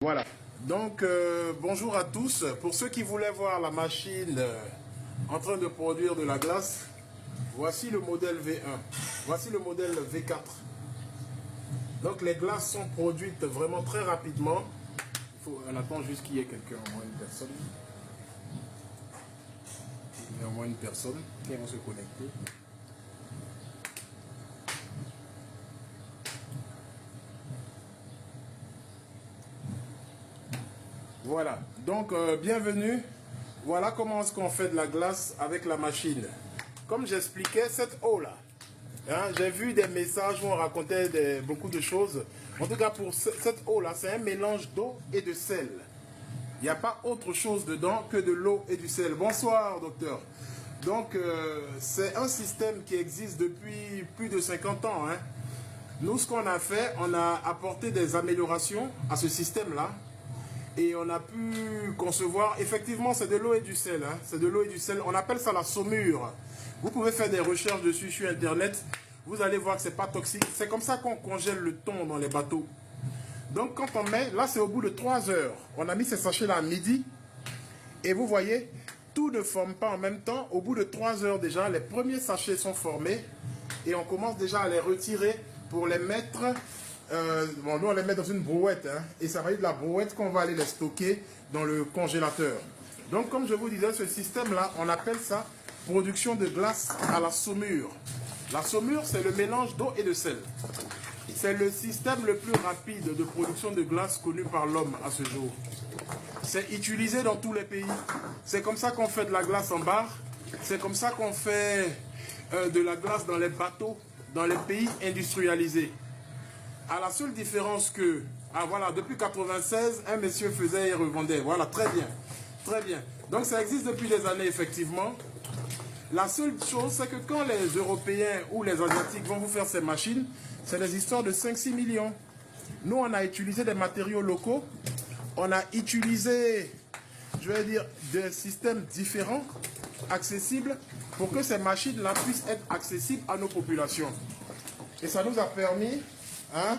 Voilà, donc bonjour à tous. Pour ceux qui voulaient voir la machine en train de produire de la glace, voici le modèle V1, voici le modèle V4. Donc les glaces sont produites vraiment très rapidement. On attend juste qu'il y ait quelqu'un, au moins une personne. Il y a au moins une personne qui va se connecter. Voilà, donc bienvenue. Voilà comment est-ce qu'on fait de la glace avec la machine. Comme j'expliquais, cette eau là, hein, j'ai vu des messages où on racontait beaucoup de choses. En tout cas, pour cette eau là, c'est un mélange d'eau et de sel. Il n'y a pas autre chose dedans que de l'eau et du sel. Bonsoir, docteur. Donc, c'est un système qui existe depuis plus de 50 ans. Hein. Nous, ce qu'on a fait, on a apporté des améliorations à ce système-là. Et on a pu concevoir, effectivement, c'est de l'eau et du sel. Hein. C'est de l'eau et du sel. On appelle ça la saumure. Vous pouvez faire des recherches dessus sur Internet. Vous allez voir que ce n'est pas toxique. C'est comme ça qu'on congèle le thon dans les bateaux. Donc, quand on met, là, c'est au bout de 3 heures. On a mis ces sachets-là à midi. Et vous voyez, tout ne forme pas en même temps. Au bout de 3 heures déjà, les premiers sachets sont formés. Et on commence déjà à les retirer pour les mettre... bon, nous on les met dans une brouette, hein, et ça va être de la brouette qu'on va aller les stocker dans le congélateur. Donc comme je vous disais, ce système là, on appelle ça production de glace à la saumure. La saumure, c'est le mélange d'eau et de sel. C'est le système le plus rapide de production de glace connu par l'homme à ce jour. C'est utilisé dans tous les pays. C'est comme ça qu'on fait de la glace en bar. C'est comme ça qu'on fait de la glace dans les bateaux, dans les pays industrialisés. À la seule différence que, voilà, depuis 96, un monsieur faisait et revendait. Voilà, très bien. Très bien. Donc ça existe depuis des années, effectivement. La seule chose, c'est que quand les Européens ou les Asiatiques vont vous faire ces machines, c'est des histoires de 5-6 millions. Nous, on a utilisé des matériaux locaux. On a utilisé, je vais dire, des systèmes différents, accessibles, pour que ces machines-là puissent être accessibles à nos populations. Et ça nous a permis... hein,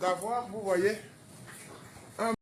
d'avoir, vous voyez,